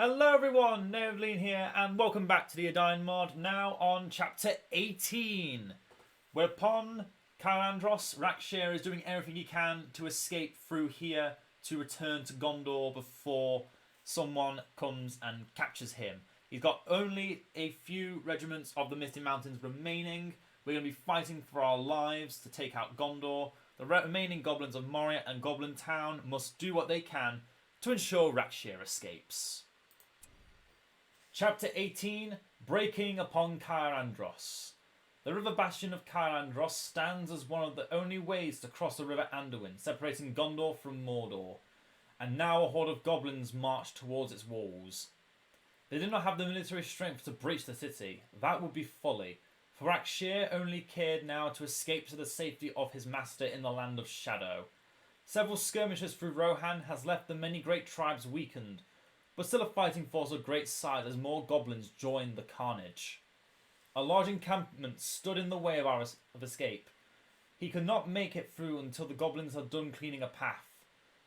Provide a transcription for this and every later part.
Hello everyone, Edain here, and welcome back to the Edain mod, now on chapter 18. Whereupon Cair Andros, Rackshir, is doing everything he can to escape through here to return to Gondor before someone comes and captures him. He's got only a few regiments of the Misty Mountains remaining. We're going to be fighting for our lives to take out Gondor. The remaining goblins of Moria and Goblin Town must do what they can to ensure Rackshir escapes. Chapter 18, Breaking upon Cair Andros. The river bastion of Cair Andros stands as one of the only ways to cross the river Anduin, separating Gondor from Mordor, and now a horde of goblins march towards its walls. They do not have the military strength to breach the city. That would be folly, for Rackshir only cared now to escape to the safety of his master in the Land of Shadow. Several skirmishes through Rohan has left the many great tribes weakened, but still a fighting force of great size as more goblins joined the carnage. A large encampment stood in the way of escape. He could not make it through until the goblins had done cleaning a path.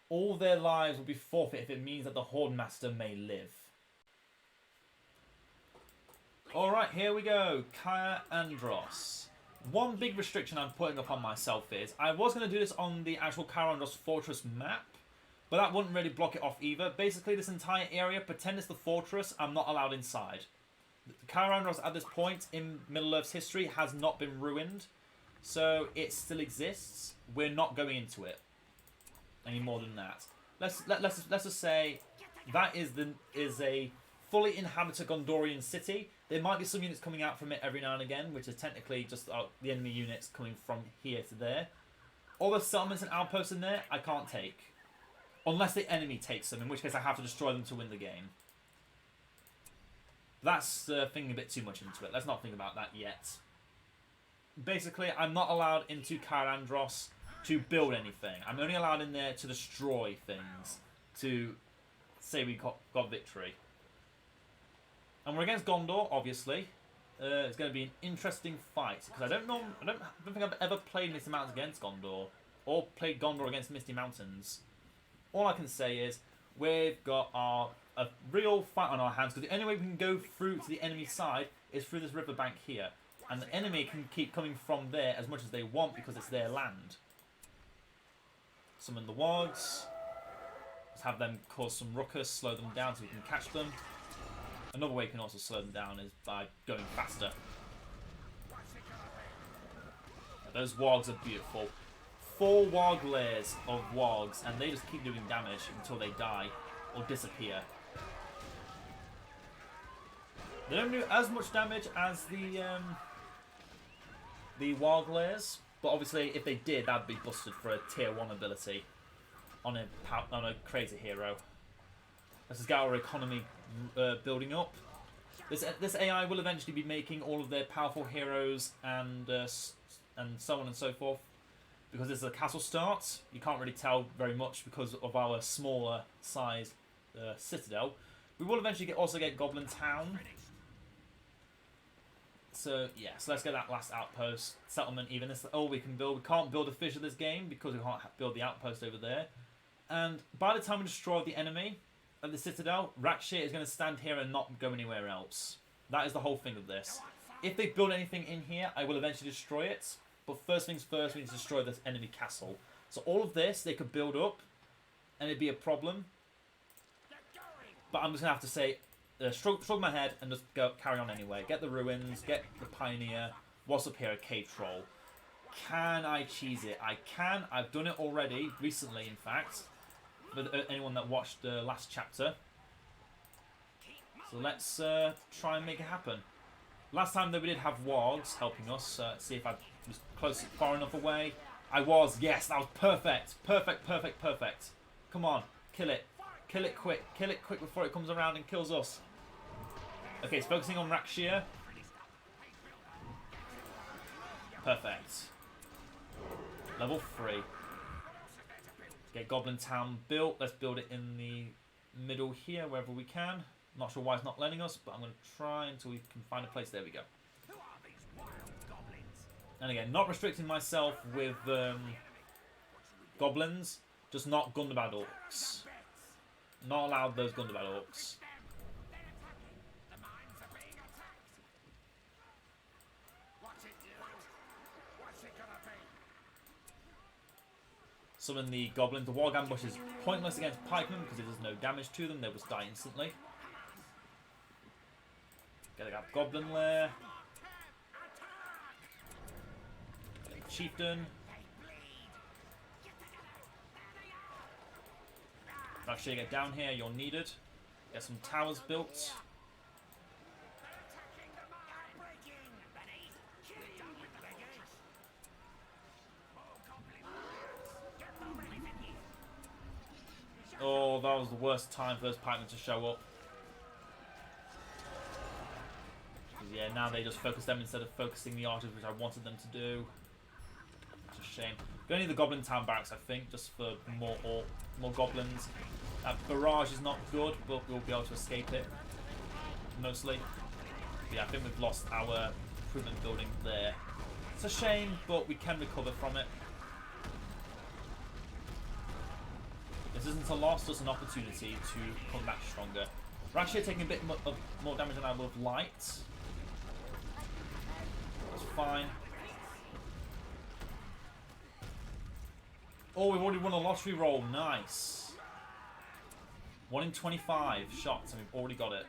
All their lives will be forfeit if it means that the Horde Master may live. Alright, here we go. Cair Andros. One big restriction I'm putting upon myself is, I was going to do this on the actual Cair Andros Fortress map, but that wouldn't really block it off either. Basically, this entire area, pretend it's the fortress, I'm not allowed inside. Cair Andros at this point in Middle-earth's history has not been ruined, so it still exists. We're not going into it any more than that. Let's just say that is a fully inhabited Gondorian city. There might be some units coming out from it every now and again, which is technically just the enemy units coming from here to there. All the settlements and outposts in there, I can't take. Unless the enemy takes them, in which case I have to destroy them to win the game. That's thinking a bit too much into it. Let's not think about that yet. Basically, I'm not allowed into Cair Andros to build anything. I'm only allowed in there to destroy things, to say we got victory. And we're against Gondor, obviously. It's going to be an interesting fight, because I don't think I've ever played Misty Mountains against Gondor, or played Gondor against Misty Mountains. All I can say is we've got a real fight on our hands, because the only way we can go through to the enemy side is through this riverbank here. And the enemy can keep coming from there as much as they want because it's their land. Summon the wargs. Let's have them cause some ruckus, slow them down so we can catch them. Another way you can also slow them down is by going faster. Those wargs are beautiful. 4 warg layers of wargs, and they just keep doing damage until they die or disappear. They don't do as much damage as the warg layers, but obviously if they did, that'd be busted for a tier 1 ability on a crazy hero. Let's just get our economy building up. This AI will eventually be making all of their powerful heroes and so on and so forth. Because this is a castle start, you can't really tell very much because of our smaller size citadel. We will eventually also get Goblin Town. So yeah, so let's get that last outpost settlement. Even this, all we can build. We can't build a fish of this game because we can't build the outpost over there. And by the time we destroy the enemy at the citadel, Rackshir is going to stand here and not go anywhere else. That is the whole thing of this. If they build anything in here, I will eventually destroy it. But first things first, we need to destroy this enemy castle. So all of this, they could build up, and it'd be a problem. But I'm just going to have to say, shrug my head and just carry on anyway. Get the ruins, get the pioneer. What's up here? A cave troll. Can I cheese it? I can. I've done it already, recently in fact. For anyone that watched the last chapter. So let's try and make it happen. Last time though we did have wargs helping us. See if I was close, far enough away. I was, yes, that was perfect. Perfect, perfect, perfect. Come on, kill it. Kill it quick. Kill it quick before it comes around and kills us. Okay, it's focusing on Rackshir. Perfect. Level 3. Get Goblin Town built. Let's build it in the middle here, wherever we can. Not sure why it's not letting us, but I'm going to try until we can find a place. There we go. And again, not restricting myself with goblins, just not Gundabad orcs. Not allowed those Gundabad orcs. summon the goblin. The Warg Ambush is pointless against pikemen because it does no damage to them. They will die instantly. Get a goblin lair. Get a chieftain. Rackshir, get down here. You're needed. Get some towers built. Oh, that was the worst time for those pikemen to show up. Yeah, now they just focus them instead of focusing the archers, which I wanted them to do. It's a shame. Going to need the goblin town barracks, I think, just for more goblins. That barrage is not good, but we'll be able to escape it. Mostly. But yeah, I think we've lost our improvement building there. It's a shame, but we can recover from it. This isn't a loss, just an opportunity to come back stronger. We're actually taking a bit more damage than I would have liked. That's fine. Oh, we've already won a lottery roll. Nice. 1 in 25 shots, and we've already got it.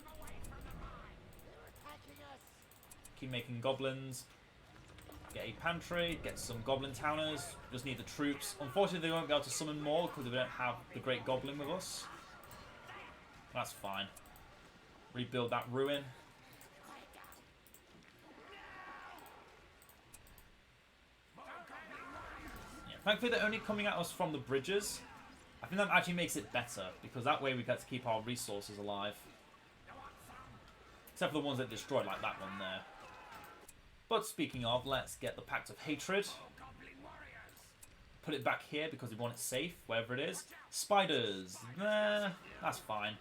Keep making goblins. Get a pantry, get some goblin towners. Just need the troops. Unfortunately, they won't be able to summon more because we don't have the great goblin with us. That's fine. Rebuild that ruin. Yeah, thankfully, they're only coming at us from the bridges. I think that actually makes it better because that way we get to keep our resources alive. Except for the ones that destroyed, like that one there. But speaking of, let's get the Pact of Hatred. Put it back here because we want it safe, wherever it is. Spiders. That's fine.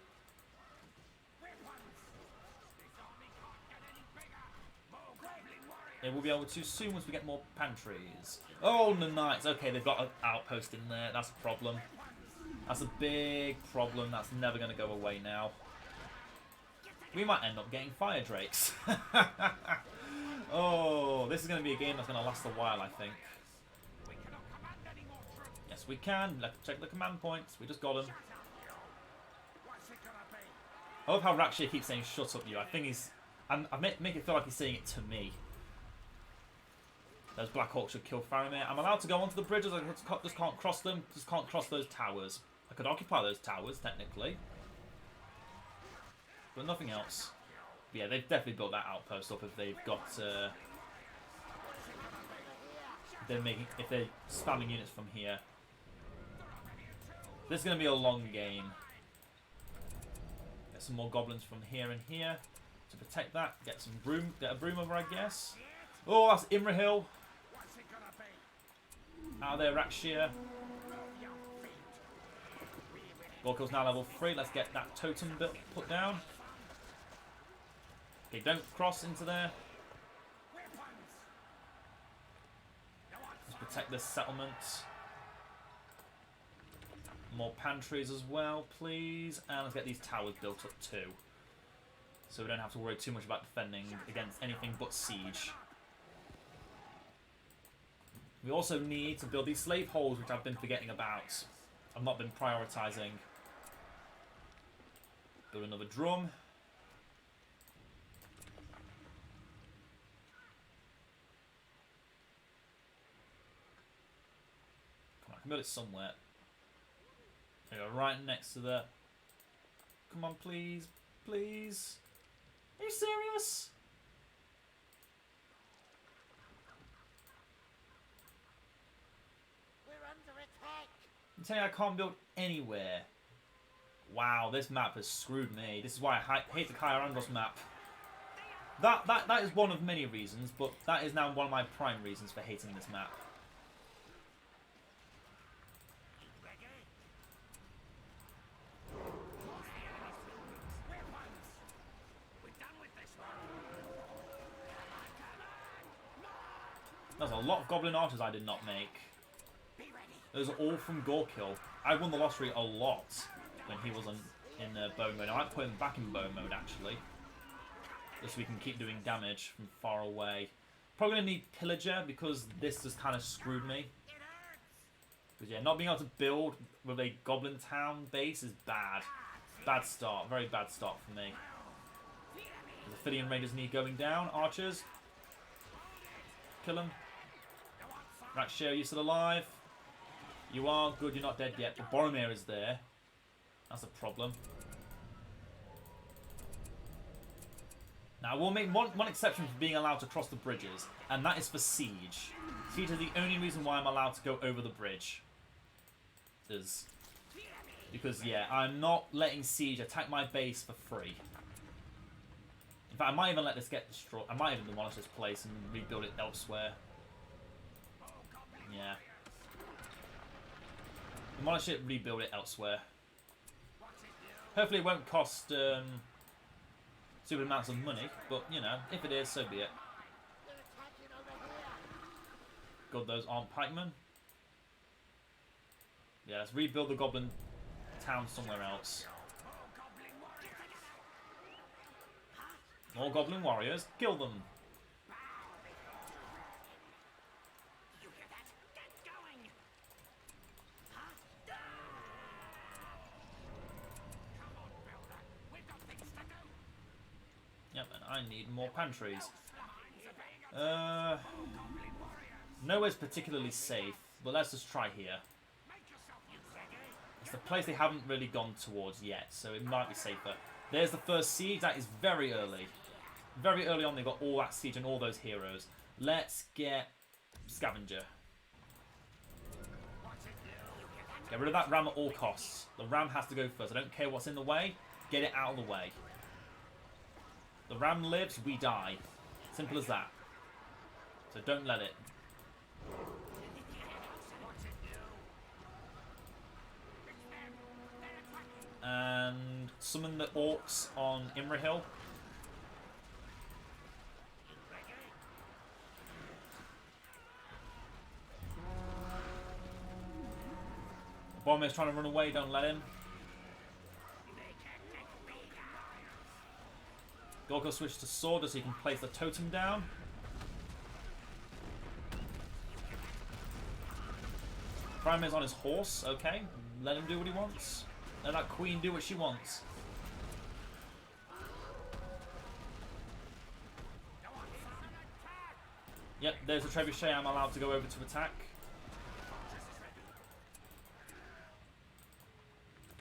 Yeah, we'll be able to soon once we get more pantries. Oh, the knights. Okay, they've got an outpost in there. That's a problem. That's a big problem. That's never going to go away now. We might end up getting fire drakes. Oh, this is going to be a game that's going to last a while, I think. Yes, we can. Let's check the command points. We just got them. I love how Rackshir keeps saying, "Shut up, you." I think he's... I make it feel like he's saying it to me. Those Black Hawks should kill Faramir. I'm allowed to go onto the bridges. I just can't cross them. Just can't cross those towers. I could occupy those towers, technically. But nothing else. But yeah, they've definitely built that outpost up if they've got... if they're spamming units from here. This is going to be a long game. Get some more goblins from here and here to protect that. Get a broom over, I guess. Oh, that's Imrahil. Out there, Rackshir. Gorkill's now level 3. Let's get that totem put down. Okay, don't cross into there. Let's protect this settlement. More pantries as well, please. And let's get these towers built up too. So we don't have to worry too much about defending against anything but siege. We also need to build these slave holes, which I've been forgetting about. I've not been prioritising. Build another drum. Come on, I can build it somewhere. There we go, right next to the... Come on, please. Please. Are you serious? I'm telling you, I can't build anywhere. Wow, this map has screwed me. This is why I hate the Cair Andros map. That is one of many reasons, but that is now one of my prime reasons for hating this map. There's a lot of goblin archers I did not make. Those are all from Gorkill. I won the lottery a lot when he was in bow mode. I might put him back in bow mode, actually. Just so we can keep doing damage from far away. Probably going to need Pillager, because this just kind of screwed me. Because, yeah, not being able to build with a goblin town base is bad. Bad start. Very bad start for me. The Athenian Raiders need going down. Archers. Kill him. Rackshir, are you still alive? You are. Good, you're not dead yet. But Boromir is there. That's a problem. Now, we'll make one exception for being allowed to cross the bridges, and that is for siege. Siege is the only reason why I'm allowed to go over the bridge. Because, yeah, I'm not letting siege attack my base for free. In fact, I might even let this get destroyed. I might even demolish this place and rebuild it elsewhere. Yeah. Demolish it, rebuild it elsewhere. Hopefully it won't cost stupid amounts of money, but, you know, if it is, so be it. God, those aren't pikemen. Yeah, let's rebuild the goblin town somewhere else. More goblin warriors, kill them. Yep, and I need more pantries. Nowhere's particularly safe, but let's just try here. It's the place they haven't really gone towards yet, so it might be safer. There's the first siege. That is very early. Very early on, they got all that siege and all those heroes. Let's get Scavenger. Get rid of that ram at all costs. The ram has to go first. I don't care what's in the way. Get it out of the way. The ram lives, we die. Simple as that. So don't let it. And summon the orcs on Imrahil. Boromir's trying to run away, don't let him. Gorgo switch to sword so he can place the totem down. Boromir's on his horse, okay. Let him do what he wants. Let that queen do what she wants. Yep, there's a trebuchet I'm allowed to go over to attack.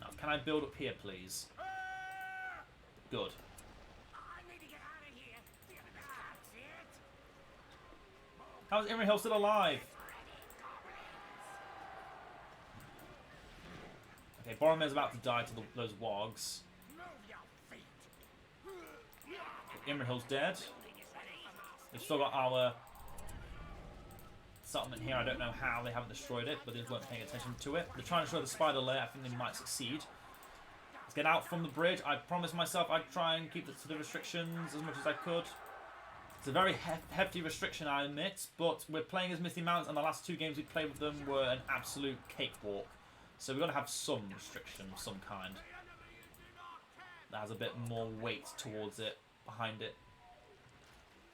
Now, can I build up here, please? Good. How's Imrahil still alive? Okay, Boromir's about to die to those wargs. Imrahil's dead. We've still got our settlement here. I don't know how they haven't destroyed it, but they weren't paying attention to it. They're trying to destroy the spider lair. I think they might succeed. Let's get out from the bridge. I promised myself I'd try and keep the restrictions as much as I could. It's a very hefty restriction, I admit, but we're playing as Misty Mountains, and the last 2 games we played with them were an absolute cakewalk. So we've got to have some restriction of some kind that has a bit more weight towards it, behind it,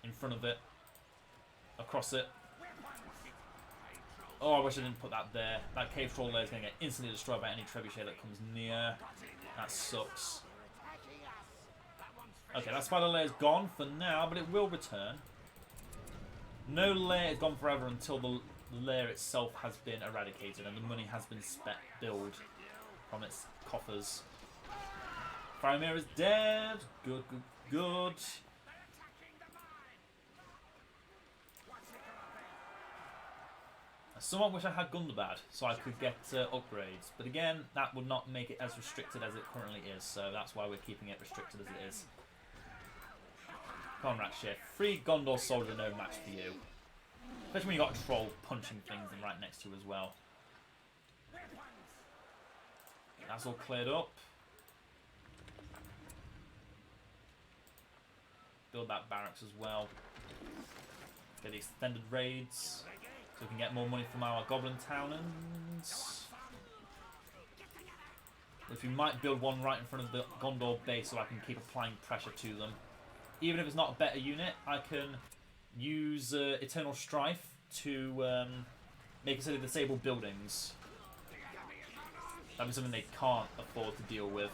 in front of it, across it. Oh, I wish I didn't put that there. That cave troll there is going to get instantly destroyed by any trebuchet that comes near. That sucks. Okay, that spider lair is gone for now, but it will return. No lair is gone forever until the lair itself has been eradicated and the money has been billed from its coffers. Faramir is dead. Good, good, good. I somewhat wish I had Gundabad so I could get upgrades, but again, that would not make it as restricted as it currently is, so that's why we're keeping it restricted as it is. Come on, Rackshir. 3 Gondor soldiers are no match for you. Especially when you got a troll punching things and right next to you as well. That's all cleared up. Build that barracks as well. Get the extended raids. So we can get more money from our goblin towners. Which we might build one right in front of the Gondor base so I can keep applying pressure to them. Even if it's not a better unit, I can use Eternal Strife to make it so they disable buildings. That'd be something they can't afford to deal with.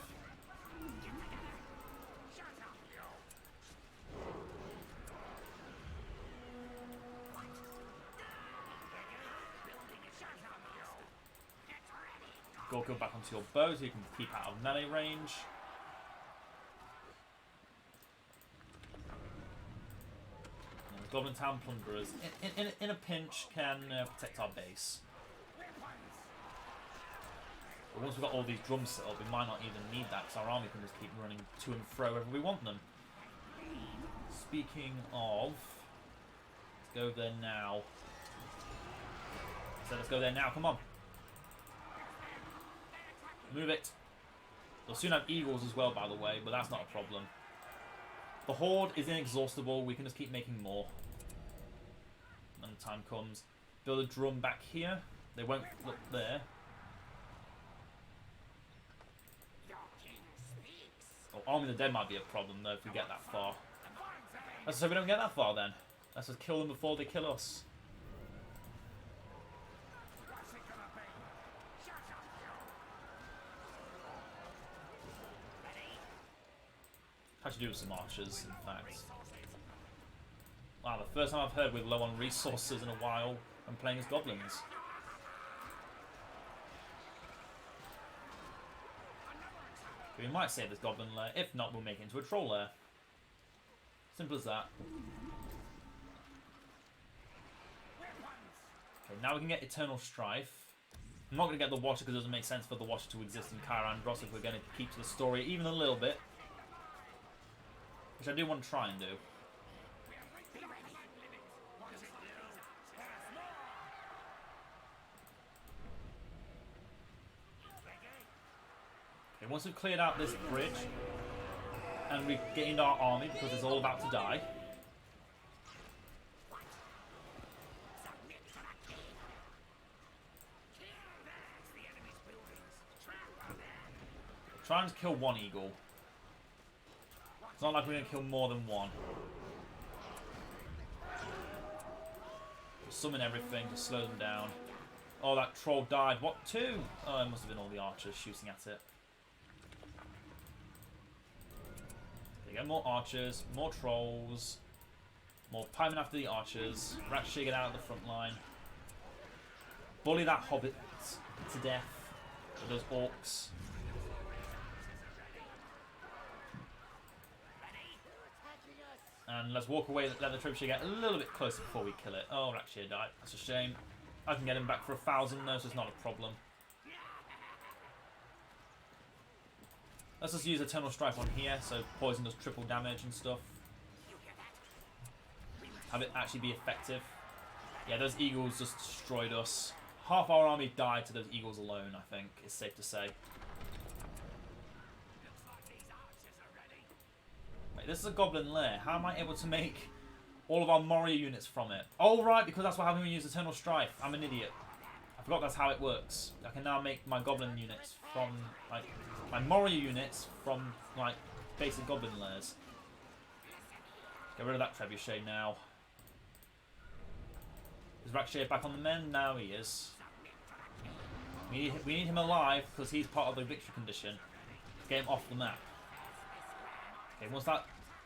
Go back onto your bow so you can keep out of melee range. And the Goblin Town Plunderers, in a pinch, can protect our base. But once we've got all these drums set up, we might not even need that, because our army can just keep running to and fro wherever we want them. Speaking of, let's go there now. So let's go there now, come on. Move it. They'll soon have eagles as well, by the way, but that's not a problem. The horde is inexhaustible. We can just keep making more when the time comes. Build a drum back here. They won't look there. Oh, Army of the Dead might be a problem, though, if we get that far. Let's hope we don't get that far, then. Let's just kill them before they kill us. I should do with some archers, in fact. Wow, the first time I've heard we're low on resources in a while when playing as goblins. We might save this goblin lair. If not, we'll make it into a troll lair. Simple as that. Okay, now we can get Eternal Strife. I'm not going to get the Watcher because it doesn't make sense for the Watcher to exist in Cair Andros if we're going to keep to the story even a little bit. Which I do want to try and do. Okay, once we've cleared out this bridge and we've gained our army because it's all about to die. Try and kill one eagle. It's not like we're going to kill more than one. Summon everything to slow them down. Oh, that troll died. What, two? Oh, it must have been all the archers shooting at it. You get more archers, more trolls, more piemen after the archers. Rackshir get out of the front line. Bully that hobbit to death with those orcs. And let's walk away, let the trebuchet get a little bit closer before we kill it. Oh, Rackshir died. That's a shame. I can get him back for 1,000 though, so it's not a problem. Let's just use Eternal Strife on here, so poison does triple damage and stuff. Have it actually be effective. Yeah, those eagles just destroyed us. Half our army died to those eagles alone, I think, it's safe to say. Wait, this is a goblin lair. How am I able to make all of our Moria units from it? Oh, right, because that's what happens when we use Eternal Strife. I'm an idiot. I forgot that's how it works. I can now make my goblin units from, like, my Moria units from, like, basic goblin lairs. Get rid of that trebuchet now. Is Rackshir back on the mend? Now he is. We need him alive because he's part of the victory condition. Get him off the map. Okay, once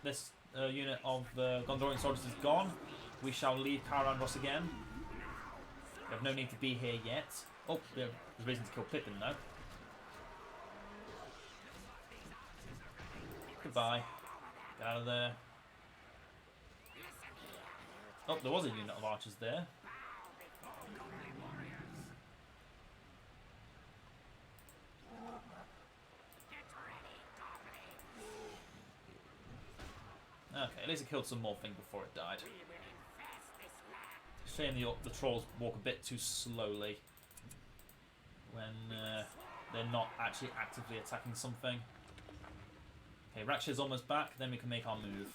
this unit of Gondorian soldiers is gone, we shall leave Cair Andros again. We have no need to be here yet. Oh, there's reason to kill Pippin though. Goodbye. Get out of there. Oh, there was a unit of archers there. Okay, at least it killed some more things before it died. Shame the trolls walk a bit too slowly when they're not actually actively attacking something. Okay, Rackshir's almost back, then we can make our move.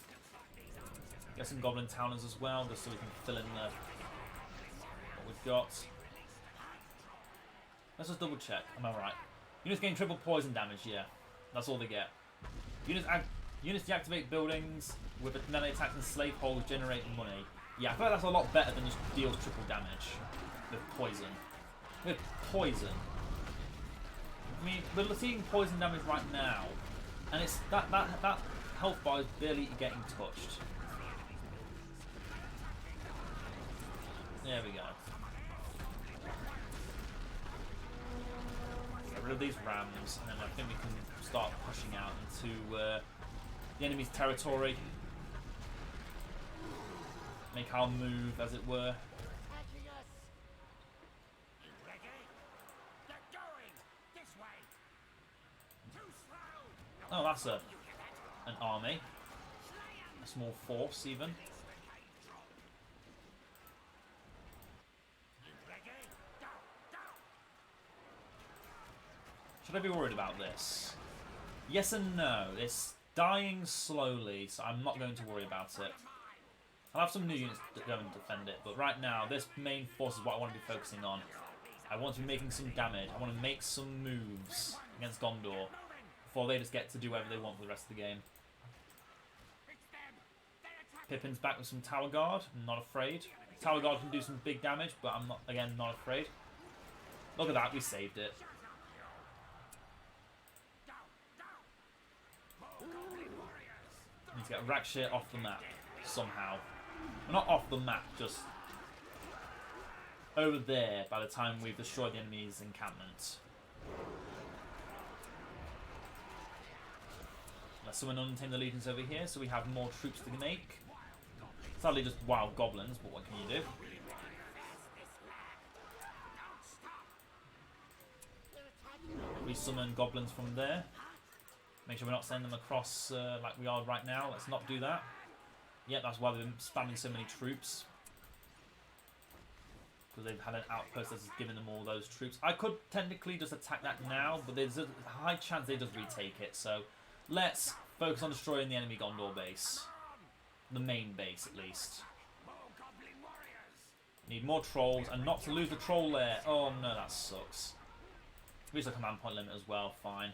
Get some goblin towners as well, just so we can fill in what we've got. Let's just double check. Am I right? Units gain triple poison damage, yeah. That's all they get. Units deactivate buildings with melee attacks and slave holes generate money. Yeah, I feel like that's a lot better than just deals triple damage with poison. With poison. I mean, we're seeing poison damage right now, and it's that health bar is barely getting touched. There we go. Get rid of these rams, and then I think we can start pushing out into the enemy's territory. Make our move, as it were. Oh, that's an army. A small force, even. Should I be worried about this? Yes and no. It's dying slowly, so I'm not going to worry about it. I'll have some new units that go and defend it, but right now, this main force is what I want to be focusing on. I want to be making some damage. I want to make some moves against Gondor before they just get to do whatever they want for the rest of the game. Pippin's back with some Tower Guard. I'm not afraid. Tower Guard can do some big damage, but I'm not afraid. Look at that, we saved it. Need to get Rackshir off the map somehow. Well, not off the map, just over there by the time we've destroyed the enemy's encampment. Let's summon Untamed Allegiance over here so we have more troops to make. Sadly just wild goblins, but what can you do? We summon goblins from there. Make sure we're not sending them across like we are right now. Let's not do that. Yeah, that's why they've been spamming so many troops. Because they've had an outpost that's given them all those troops. I could technically just attack that now, but there's a high chance they just retake it. So let's focus on destroying the enemy Gondor base. The main base, at least. Need more trolls, and not to lose the troll lair. Oh no, that sucks. We use a command point limit as well, fine.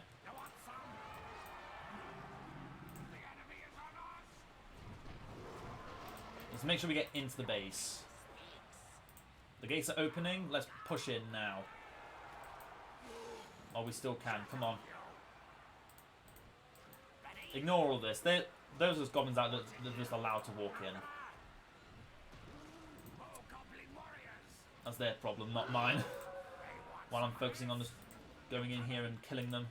Let's make sure we get into the base. The gates are opening. Let's push in now. Oh, we still can. Come on. Ignore all this. Those are just goblins out that they're just allowed to walk in. That's their problem, not mine. While I'm focusing on just going in here and killing them.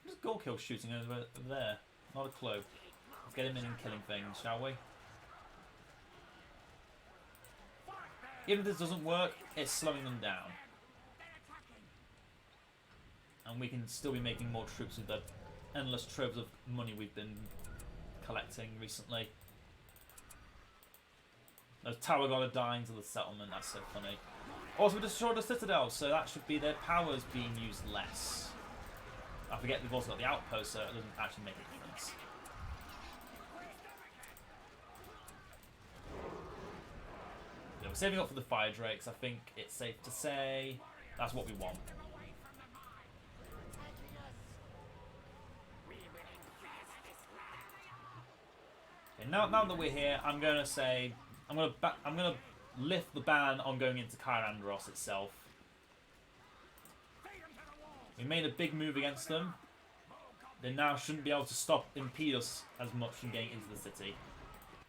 Just goal kill shooting over there. Not a clue. Let's get him in and killing things, shall we? Even if this doesn't work, it's slowing them down. And we can still be making more troops with the endless troves of money we've been collecting recently. Those Tower Guard are dying to the settlement, that's so funny. Also, we destroyed the Citadel, so that should be their powers being used less. I forget we've also got the outpost, so it doesn't actually make a difference. Yeah, we're saving up for the fire drakes. I think it's safe to say that's what we want. Okay, now that we're here, I'm gonna say I'm gonna lift the ban on going into Cair Andros itself. We made a big move against them. They now shouldn't be able to impede us as much from getting into the city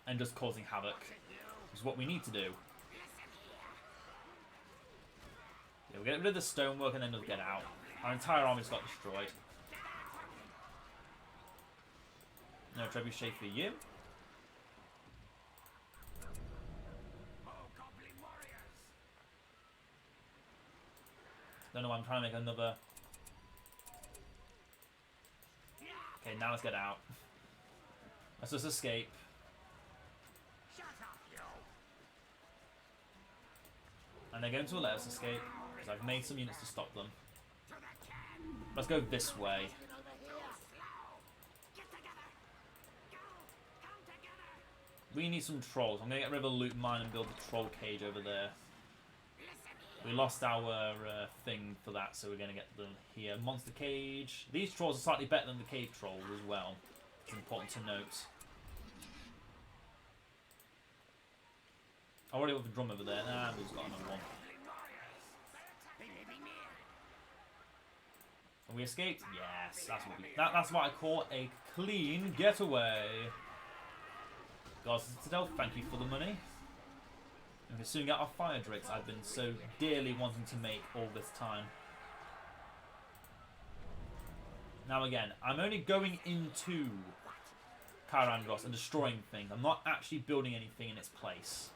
and just causing havoc. Which is what we need to do. Yeah, we'll get rid of the stonework and then we'll get out. Our entire army's got destroyed. No trebuchet for you. Don't know why I'm trying to make another. Okay, now let's get out. Let's just escape. And they're going to let us escape, because I've made some units to stop them. Let's go this way. We need some trolls. I'm going to get rid of a loot mine and build the troll cage over there. We lost our thing for that, so we're going to get them here. Monster cage. These trolls are slightly better than the cave trolls as well. It's important to note. I already got the drum over there. Nah, we've got another one. And we escaped? Yes, that's what I call a clean getaway. Guards of the Citadel, thank you for the money. And we soon get our fire drakes I've been so dearly wanting to make all this time. Now again, I'm only going into Cair Andros and destroying things. I'm not actually building anything in its place.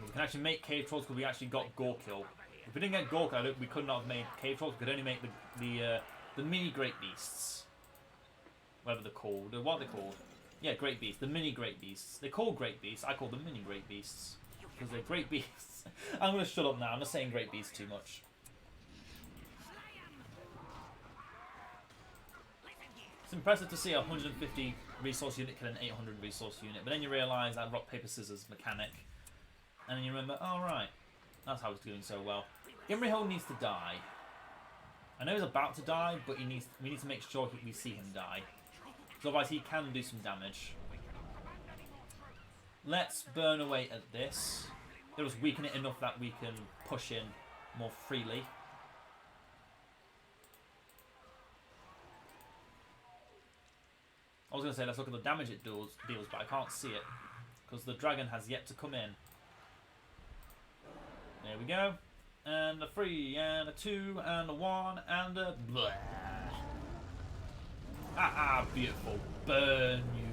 We can actually make cave trolls because we actually got Gorkill. If we didn't get Gorkill, we could not have made cave trolls. We could only make the mini great beasts. Whatever they're called. What are they called? Yeah, great beasts. The mini great beasts. They're called great beasts. I call them mini great beasts. Because they're great beasts. I'm going to shut up now. I'm not saying great beasts too much. It's impressive to see a 150 resource unit kill an 800 resource unit. But then you realise that rock, paper, scissors mechanic. And then you remember, oh right, that's how it's doing so well. Imrihil needs to die. I know he's about to die, but we need to make sure we see him die. Because otherwise he can do some damage. Let's burn away at this. It'll just weaken it enough that we can push in more freely. I was going to say let's look at the damage it deals, but I can't see it. Because the dragon has yet to come in. There we go. And a 3, and a 2, and a 1, and a... Bleh. Beautiful. Burn, you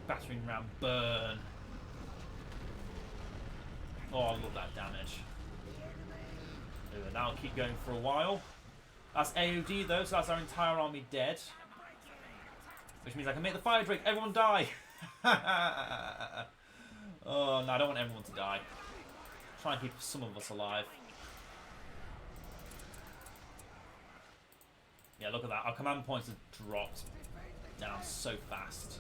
battering ram, burn. Oh, I love that damage. Anyway, that'll keep going for a while. That's AOD though, so that's our entire army dead. Which means I can make the fire drake. Everyone die! Oh, no, I don't want everyone to die. Try and keep some of us alive. Yeah, look at that. Our command points have dropped down so fast.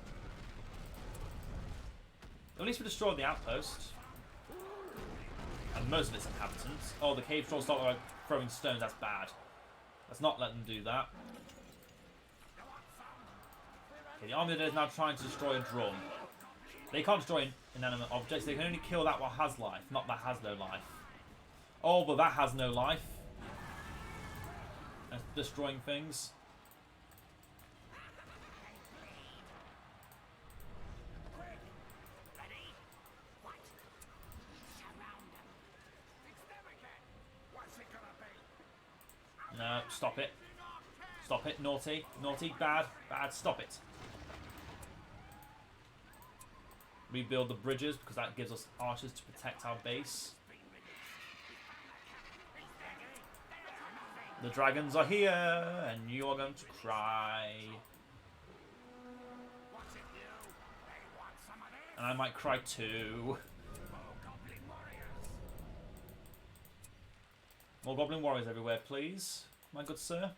At least we destroyed the outpost. And most of its inhabitants. Oh, the cave trolls start like throwing stones. That's bad. Let's not let them do that. Okay, the army of the dead is now trying to destroy a drum. They can't destroy inanimate objects. They can only kill that what has life, not that has no life. Oh, but that has no life. That's destroying things. No, stop it. Stop it, naughty. Naughty, bad, bad, stop it. Rebuild the bridges because that gives us archers to protect our base. The dragons are here and you are going to cry. And I might cry too. More goblin warriors everywhere, please. My good sir.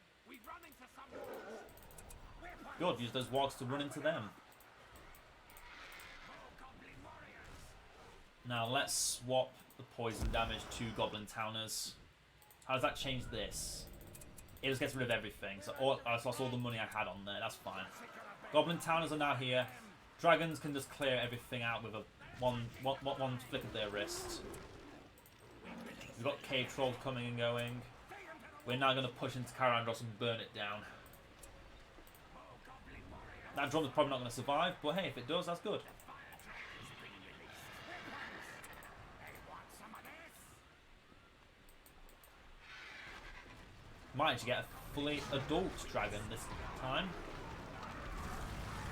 Good, use those wargs to run into them. Now let's swap the poison damage to goblin towners. How does that change this? It just gets rid of everything. So I just lost all the money I had on there. That's fine. Goblin towners are now here. Dragons can just clear everything out with a one flick of their wrist. We've got cave trolls coming and going. We're now going to push into Cair Andros and burn it down. That drum is probably not going to survive, but hey, if it does, that's good. Might actually get a fully adult dragon this time.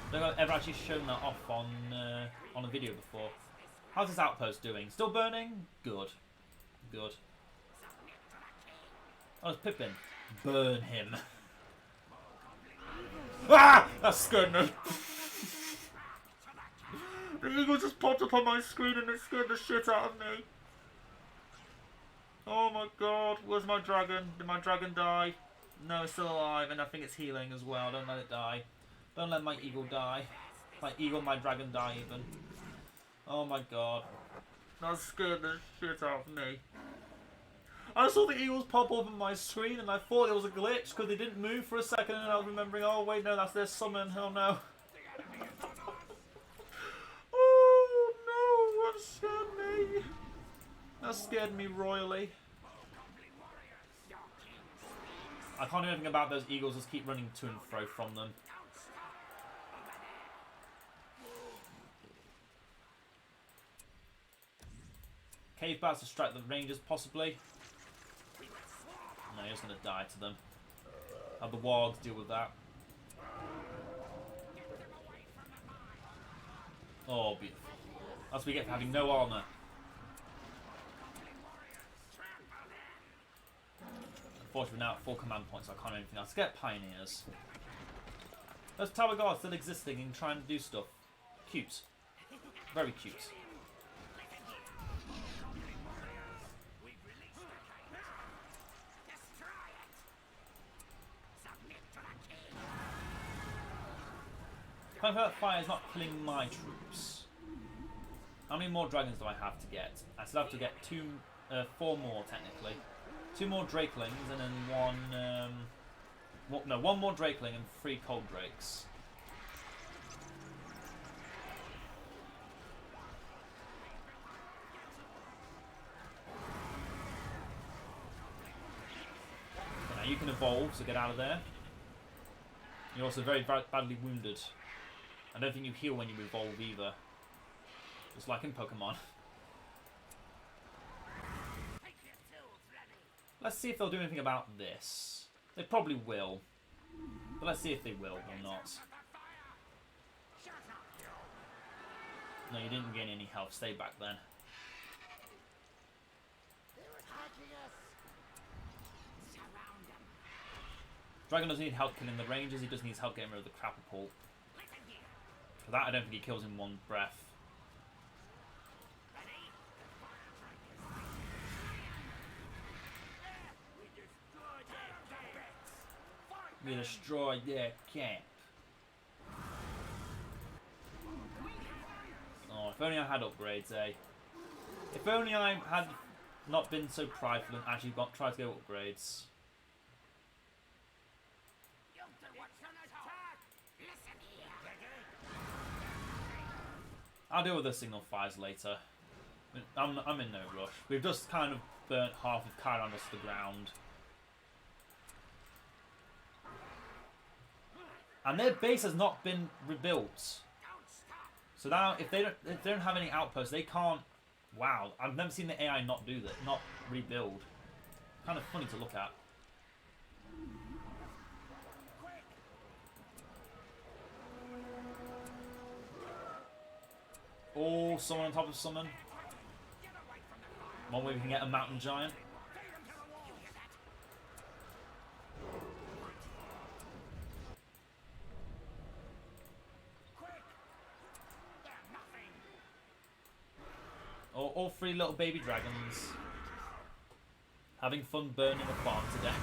I don't think I've ever actually shown that off on a video before. How's this outpost doing? Still burning? Good. Good. Oh, it's Pippin. Burn him. Ah! That scared me. The eagle just popped up on my screen and it scared the shit out of me. Oh my god, where's my dragon? Did my dragon die? No, it's still alive and I think it's healing as well. Don't let it die. Don't let my eagle die. My eagle, my dragon die even. Oh my god. That scared the shit out of me. I saw the eagles pop up on my screen and I thought it was a glitch because they didn't move for a second, and I was remembering, oh wait, no, that's their summon. Oh no. Oh no, that scared me. That scared me royally. I can't do anything about those eagles, just keep running to and fro from them. Cave bats distract the rangers, possibly. No, you're just going to die to them. Have the wargs deal with that. Oh, beautiful. That's what we get for having no armour. Unfortunately, we're now at 4 command points, so I can't do anything else. Let's get pioneers. Those tower guards still existing and trying to do stuff. Cute. Very cute. That fire is not killing my troops. How many more dragons do I have to get? I still have to get 4 more technically. 2 more drakelings and then one more drakeling and 3 cold drakes. So now you can evolve, so get out of there. You're also very badly wounded. I don't think you heal when you evolve either. Just like in Pokemon. Let's see if they'll do anything about this. They probably will. But let's see if they will or not. No, you didn't gain any health. Stay back then. Dragon doesn't need help killing the rangers, he just needs help getting rid of the Crapple. For that, I don't think he kills in one breath. We destroyed their camp. Oh, if only I had upgrades, eh? If only I had not been so prideful and actually tried to go upgrades. I'll deal with the signal fires later. I'm in no rush. We've just kind of burnt half of Cair Andros to the ground. And their base has not been rebuilt. So now, if they don't have any outposts, they can't. Wow, I've never seen the AI not do that, not rebuild. Kind of funny to look at. Oh, someone on top of someone. One way we can get a mountain giant. Oh, all 3 little baby dragons. Having fun burning a farm to death.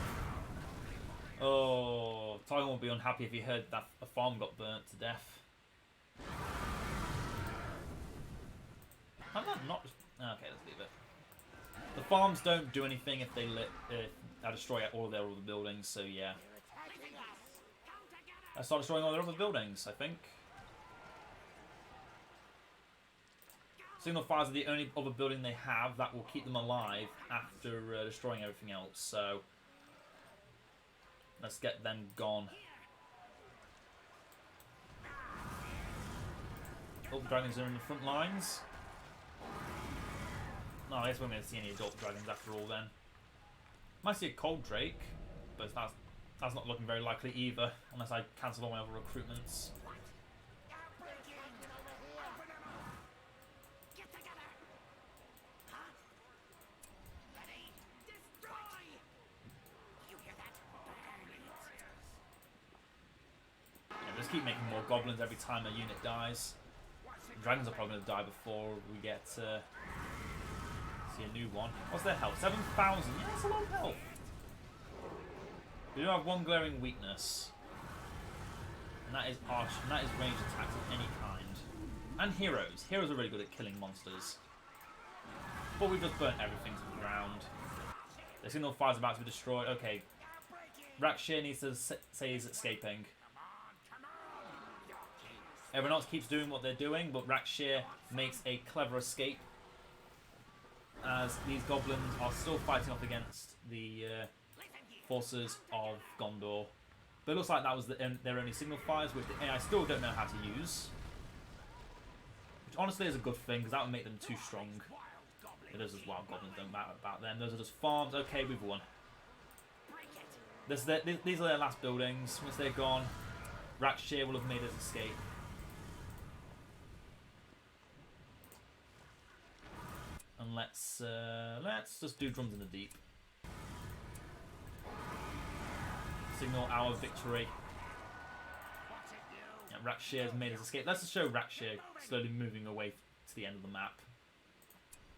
Oh, Tiger will be unhappy if he heard that a farm got burnt to death. I'm not. Okay, let's leave it. The farms don't do anything if they destroy all their other buildings. So yeah, I start destroying all their other buildings. I think signal fires are the only other building they have that will keep them alive after destroying everything else. So let's get them gone. Oh, the dragons are in the front lines. No, I guess we won't be able to see any adult dragons after all then. Might see a cold drake, but that's not looking very likely either, unless I cancel all my other recruitments. Yeah, just keep making more goblins every time a unit dies. Dragons are probably going to die before we get see a new one. What's their health? 7,000. Yeah, that's a lot of health. We do have one glaring weakness, and that is arch, and that is ranged attacks of any kind. And heroes. Heroes are really good at killing monsters. But we've just burnt everything to the ground. The signal fire's about to be destroyed. Okay. Rackshir needs to say he's escaping. Everyone else keeps doing what they're doing, but Rackshir makes a clever escape as these goblins are still fighting off against the forces of Gondor. But it looks like that was their only signal fires, which the AI still don't know how to use. Which honestly is a good thing, because that would make them too strong. It is as wild goblins, don't matter about them. Those are just farms. Okay, we've won. These are their last buildings. Once they're gone, Rackshir will have made his escape. And let's just do drums in the deep. Signal our victory. Yeah, Rackshir has made his escape. Let's just show Rackshir slowly moving away to the end of the map.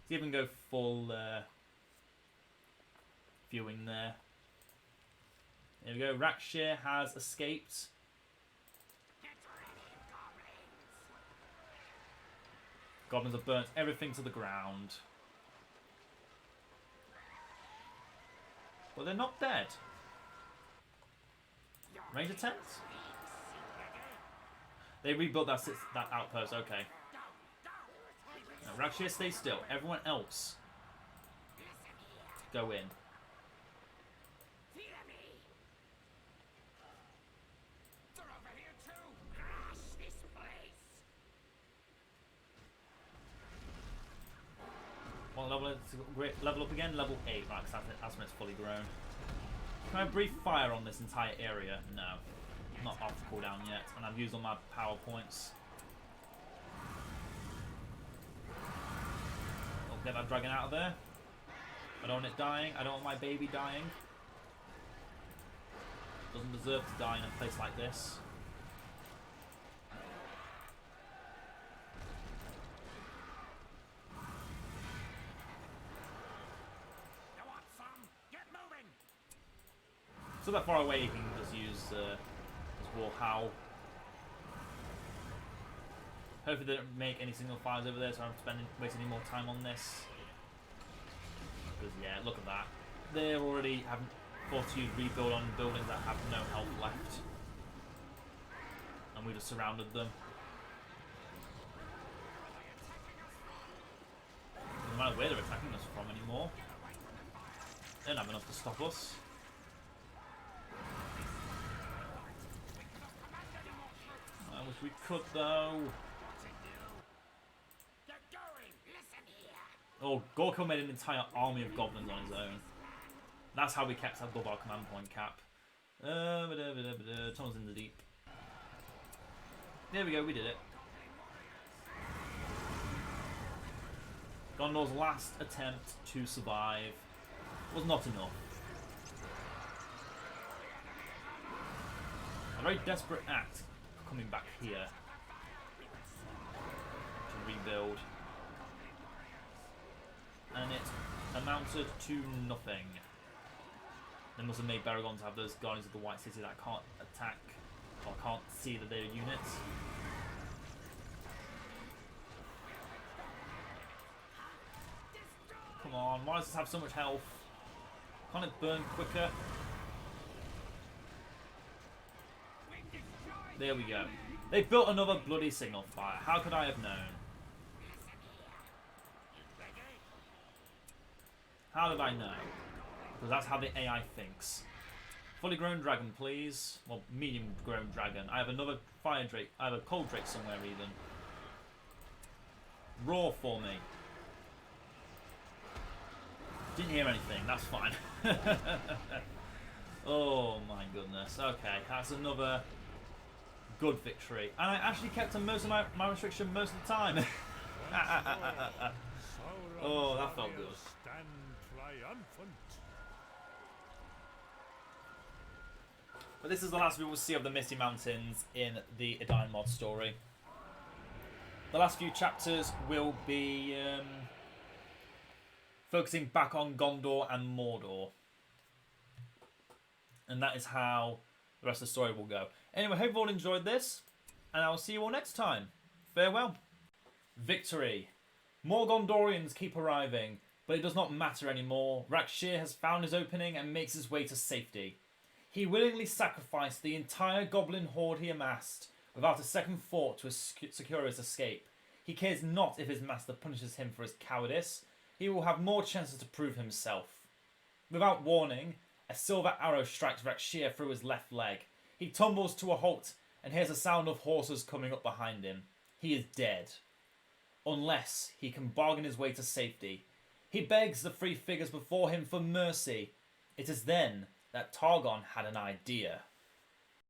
Let's even go full viewing there. There we go. Rackshir has escaped. Goblins have burnt everything to the ground. But they're not dead. Ranger tents? They rebuilt that outpost, okay. Now, Rackshir, stay still. Everyone else, go in. Level up again, level 8, right, because that's when it's fully grown. Can I breathe fire on this entire area? No. Not off cooldown yet, and I've used all my power points. Oh, get that dragon out of there. I don't want it dying, I don't want my baby dying. Doesn't deserve to die in a place like this. So that far away, you can just use War Howl. Hopefully they don't make any signal fires over there, so I'm not wasting any more time on this. Because yeah, look at that. They're already having fortitude rebuild on buildings that have no health left. And we just surrounded them. Doesn't matter where they're attacking us from anymore. They don't have enough to stop us. I wish we could, though. Oh, Gorko made an entire army of goblins on his own. That's how we kept above our command point cap. Tunnels in the deep. There we go, we did it. Gondor's last attempt to survive was not enough. A very desperate act coming back here to rebuild, and it amounted to nothing. They must have made Baragon to have those Guardians of the White City that can't attack or can't see that they're units. Come on, why does this have so much health? Can't it burn quicker? There we go. They built another bloody signal fire. How could I have known? How did I know? Because that's how the AI thinks. Fully grown dragon, please. Well, medium grown dragon. I have another fire drake. I have a cold drake somewhere even. Roar for me. Didn't hear anything. That's fine. Oh my goodness. Okay, that's another good victory. And I actually kept on most of my restriction most of the time. Oh, that felt good. But this is the last we will see of the Misty Mountains in the Edain mod story. The last few chapters will be focusing back on Gondor and Mordor. And that is how the rest of the story will go. Anyway, hope you've all enjoyed this, and I will see you all next time. Farewell. Victory. More Gondorians keep arriving. But it does not matter anymore. Rackshir has found his opening and makes his way to safety. He willingly sacrificed the entire goblin horde he amassed without a second thought to secure his escape. He cares not if his master punishes him for his cowardice. He will have more chances to prove himself. Without warning, a silver arrow strikes Rackshir through his left leg. He tumbles to a halt and hears a sound of horses coming up behind him. He is dead. Unless he can bargain his way to safety. He begs the three figures before him for mercy. It is then that Targon had an idea.